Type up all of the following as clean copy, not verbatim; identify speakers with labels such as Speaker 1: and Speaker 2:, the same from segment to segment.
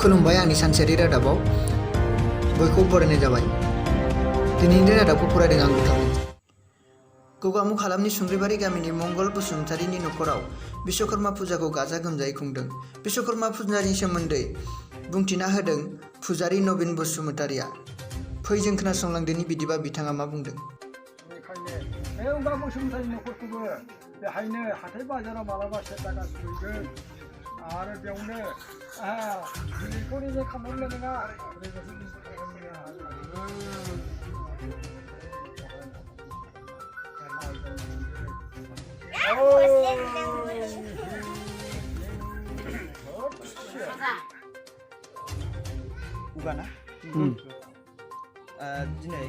Speaker 1: खुलुमबाय आंनि सानसेयारि रादाबाव बयखौबो बरायनाय जाबाय। दिनैनि रादाबखौ फरायदों आं बुथारदों। गगामुख हालामनि सुंग्रिबारि गामिनि मंगल बसुमतारीनि नखराव बिश्वकर्मा फुजाखौ गाजा गोमजायै खुंदों। बिश्वकर्मा फुजानि सोमोन्दै बुंथिना होदों फुजारि नबिन बसुमतारीया। फै जों खोनासंलांदोनि बिदिबा बिथाङा मा बुंदों।
Speaker 2: बे मंगल बसुमतारी नखरखौबो बेहायनो हाथाय बाजाराव मालाबा सेरजागा सुहैगोन आरो बेयावनो दिनैखौ निजे खालामनो नङा
Speaker 3: उगाना दिनै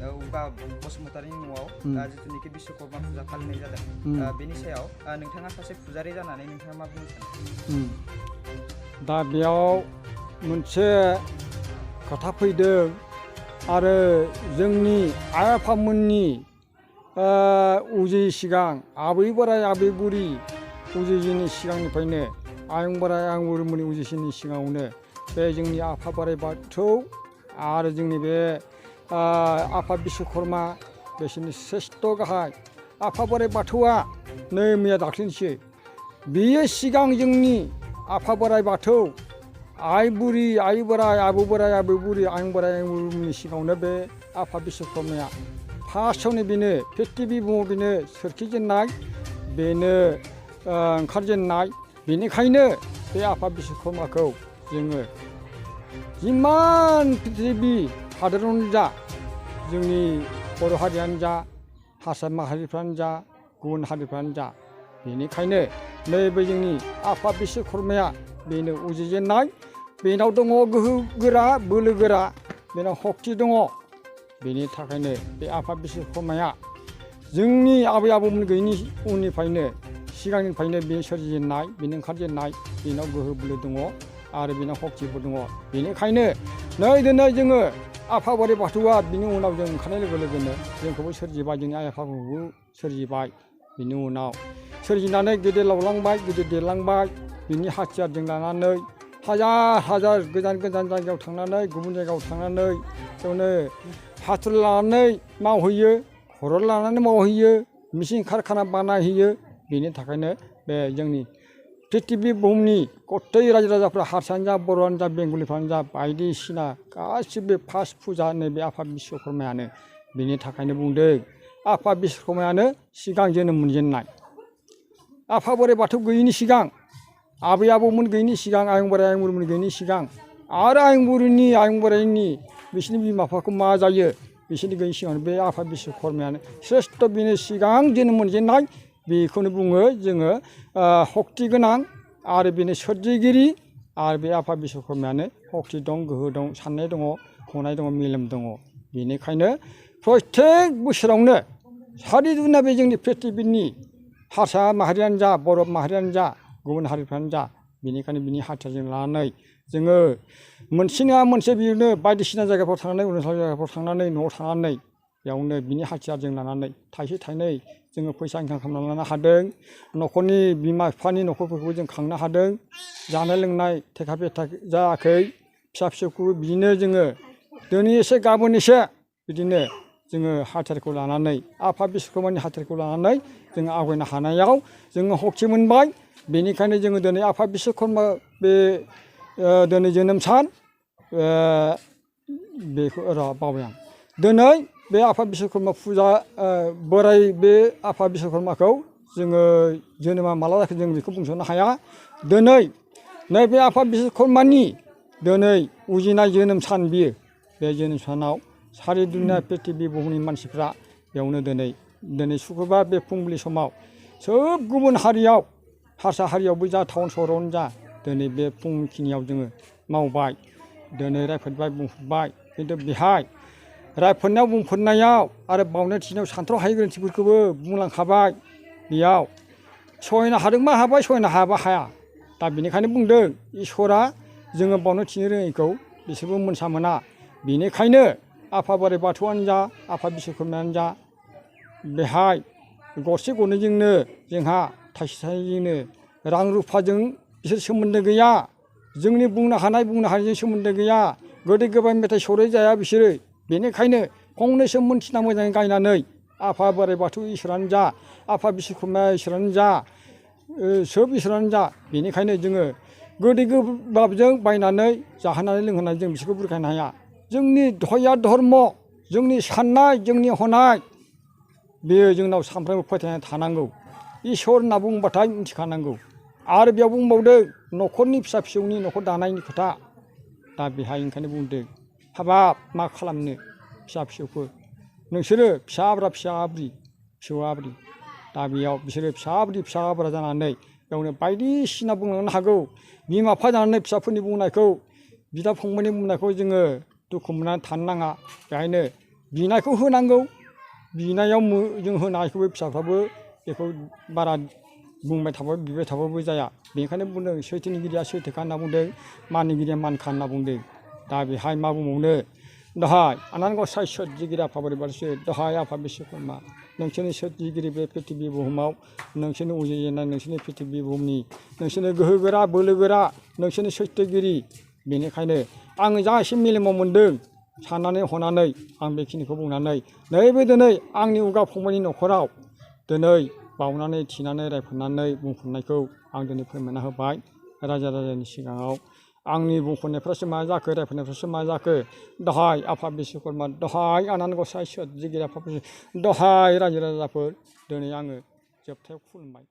Speaker 3: उगा बसुमतारीनि न'आव जिथुनिखि बिश्वकर्मा फुजा फालिनाय जादों बेनि सायाव नोंथाङा सासे फुजारि जानानै नोंथाङा मा बुंनो सानो?
Speaker 2: दा बेयाव मोनसे खोथा फैदों आरो जोंनि आइ आफामोननि उजियै सिगां आबै बोराइ आबै बुरि उजियैनि सिगांनिफ्रायनो आयं बोराइ आयं बुरिमोननि उजियैनि सिगाङावनो बे जोंनि आफा बोराइ बाथौ आरो जोंनि बे आफा बिश्वकर्मा बिसोरनि श्रेष्ठ गाहाय आफा बोराइ बाथौआ नै मैया दाख्लैसो बेयो सिगां जोंनि आफा बोराइ बाथौ आइ बुरि आइ बोराइ आबौ बुरि आयं बोराइ आयं बुरिनि सिगाङावनो बे आफा बिश्वकर्माया फार्स्टआवनो बेनो प्रिथिबि बुहुमाव बेनो सोरखिजेननाय बेनो ओंखारजेननाय। बेनिखायनो बे आफा बिश्वकर्माखौ जोङो जिमान प्रिथिबि हादोरावनो जा जोंनि बर' हारियानो जा हारसा माहारिफ्रानो जा गुबुन हारिफ्रानो जा बेनिखायनो नैबे जोंनि आफा बिश्वकर्माया बेनो उजिजेननाय। बेनाव दङ गोहो गोरा बोलो गोरा बेनाव सक्ति दङ। बेनि थाखायनो बे आफा बिश्वकर्माया जोंनि आबै आबौमोन गैयैनि उननिफ्रायनो सिगांनिफ्रायनो बे सोरजिजेननाय बेनो ओंखारजेननाय बेनाव गोहो बोलो दङ आरो बेनाव सक्तिबो दङ। बेनिखायनो दिनै जोङो आफा बोराइ बाथौआ बिनि उनाव जों ओंखारनाय लोगो लोगोनो जोंखौबो सोरजिबाय जोंनि आइ आफाखौबो सोरजिबाय। बिनि उनाव सोरजिनानै गेदेर लावलांबाय गिदिर देरलांबाय बिनि हाथियारजों लानानै हाजार हाजार गोजान गोजान जायगायाव थांनानै गुबुन जायगायाव थांनानै बेयावनो हाथुर लानानै मावहैयो खर' लानानै मावहैयो मिसिन कारखाना बानायहैयो। बेनि थाखायनो बे जोंनि प्रिथिबि बुहुमनि गथै रायजो राजाफ्रा हारसायानो जा बर'आनो जा बेंगलिफ्रानो जा बायदिसिना गासिबो फार्स्ट फुजा नैबे आफा बिश्वकर्मायानो। बेनि थाखायनो बुंदों आफा बिश्वकर्मायानो सिगां जोनोम मोनजेननाय। आफा बोराइ बाथौ गैयैनि सिगां आबै आबौमोन गैयैनि सिगां आयं बोराइ आयं बुरिमोन गैयैनि सिगां आरो आयं बुरिनि आयं बोराइनि बिसोरनि बिमा बिफाखौ मा जायो बिसोरनि गैयैनि सिगां बे आफा बिश्वकर्मायानो श्रेष्ठ बेनो सिगां जोनोम मोनजेननाय। बेखौनो बुङो जोङो सक्ति गोनां आरो बेनो सोरजिगिरि आरो बे आफा बिश्वकर्मायानो सक्ति दं गोहो दं साननाय दङ हनाय दङ मेलेम दङ। बेनिखायनो प्रत्येक बोसोरावनो सारिदुना बे जोंनि प्रिथिबिनि हारसा माहारियानो जा बर' माहारियानो जा गुबुन हारिफ्रानो जा बेनिखायनो बिनि हाथियारजों लानानै जोङो मोनसे नङा मोनसे बिदिनो बायदिसिना जायगाफ्राव थांनानै अरुणाचल जायगाफ्राव थांनानै न'आव थानानै बेयावनो बिनि हाथियारजों लानानै थाइसे थाइनै जोङो फैसा इनकाम खालामना लानो हादों। न'खरनि बिमा बिफानि न'खरफोरखौबो जों खांनो हादों। जानाय लोंनाय थेखा बेथा जायाखै फिसा फिसौखौबो बिदिनो जोङो दिनै एसे गाबोन एसे बिदिनो जोङो हाथियारखौ लानानै आफा बिश्वकर्मानि हाथियारखौ लानानै जोङो आवगायनो हानायाव जोङो सक्ति मोनबाय। बेनिखायनो जोङो दिनै आफा बिश्वकर्मा बे दिनै जोनोम सान बेखौ बावबाय आं। दिनै बे आफा बिश्वकर्मा फुजा बोराइ बे आफा बिश्वकर्माखौ जोङो जोनोमा माला जाखो जों बेखौ बुंस'नो हाया। दिनै नैबे आफा बिश्वकर्मानि दिनै उजिनाय जोनोम सान बियो बे जोनोम सानाव सारिदुनिया प्रिथिबि बुहुमनि मानसिफ्रा बेयावनो दिनै सुक्रुबार बे फुंबिलि समाव सोब गुबुन हारियाव हारसा हारियावबो जा टाउन सहरावनो जा दिनै बे फुंखिनियाव जोङो मावबाय दिनै रायफोदबाय बुंफोरबाय। खिन्थु बेहाय रायफोदनायाव बुंफोरनायाव आरो बावनाय थिनायाव सानथ्र'हायै गोरोन्थिफोरखौबो बुंलांखाबाय। बेयाव सहायनो हादोंबा हाबाय सहायनो हायाबा हाया। दा बेनिखायनो बुंदों इसोरा जोङो बावनो थिनो रोङैखौ बिसोरबो मोनसा मोना। बेनिखायनो आफा बोराइ बाथौआनो जा आफा बिश्वकर्मायानो जा बेहाय गरसे गरनैजोंनो जोंहा थाइसे थाइनैजोंनो रां रुफाजों बिसोर सोमोन्दो गैया। जोंनि बुंनो हानायजों सोमोन्दो गैया गोदै गोबां मेथाइ सौराय जाया बिसोरो बेनिखायनो फंनैसो मोनथिना मोजाङै गायनानै आफा बोराइ बाथौ इसोरानो जा आफा बिश्वकर्मा इसोरानो जा सोब इसोरानो जा बेनिखायनो जोङो गोदै गोबाबजों बायनानै जाहोनानै लोंहोनानै जों बिसोरखौ बुरखायनो हाया जोंनि धया धर्म जोंनि साननाय जोंनि हनाय बेयो जोंनाव सानफ्रोमबो फोथायनाय थानांगौ इसोर होनना बुंबाथाय मिथिखानांगौ आरो बेयाव बुंबावदों न'खरनि फिसा फिसौनि न'खर दानायनि खोथा दा बेहाय ओंखायनो बुंदों हाबाब मा खालामनो फिसा फिसौफोर नोंसोरो फिसाब्रा फिसौ आब्रि दा बेयाव बिसोरो फिसा हाब्रा जानानै बेयावनो बायदिसिना बुंलांनो हागौ बिमा बिफा जानानै फिसाफोरनि बुंनायखौ बिदा फंबायनि बुंनायखौ जोङो दुखु मोननानै थानो नाङा बेहायनो बिनायखौ होनांगौ बिनायाव जों होनायखौबो फिसाफ्राबो बेखौ बारा बुंबाय थाबाबो बिबाय थाबाबो जाया बेनिखायनो बुंदों सैथोनिगिरिया सैथोखा होनना बुंदों मानिगिरिया मानखा होनना बुंदों दा बेहाय मा बुंबावनो दहाय आनान गसाइ सोरजिगिरि आफा बोराइ बाथौसो दहाय आफा बिश्वकर्मा नोंसोरनि सोरजिगिरि बे प्रिथिबि बुहुमाव नोंसोरनि उजिजेननाय नोंसोरनि प्रिथिबि बुहुमनि नोंसोरनि गोहोगोरा बोलोगोरा नोंसोरनि सैथोगिरि बेनिखायनो आङो जा एसे मेलेमाव मोन्दों साननानै हनानै आं बेखिनिखौ बुंनानै नैबे दिनै आंनि उगा फंबायनि न'खराव दिनै बावनानै थिनानै रायफोरनानै बुंफोरनायखौ आं दिनै फोरमायना होबाय रायजो राजानि सिगाङाव आंनि बुंफोरनायफ्रासो मा जाखो रायफोरनायफ्रासो मा जाखो दहाय आफा बिश्वकर्मा दहाय आनान गसाइ सोरजिगिरि आफा दहाय रायजो राजाफोर दिनै आङो जोबथायाव खुलुमबाय।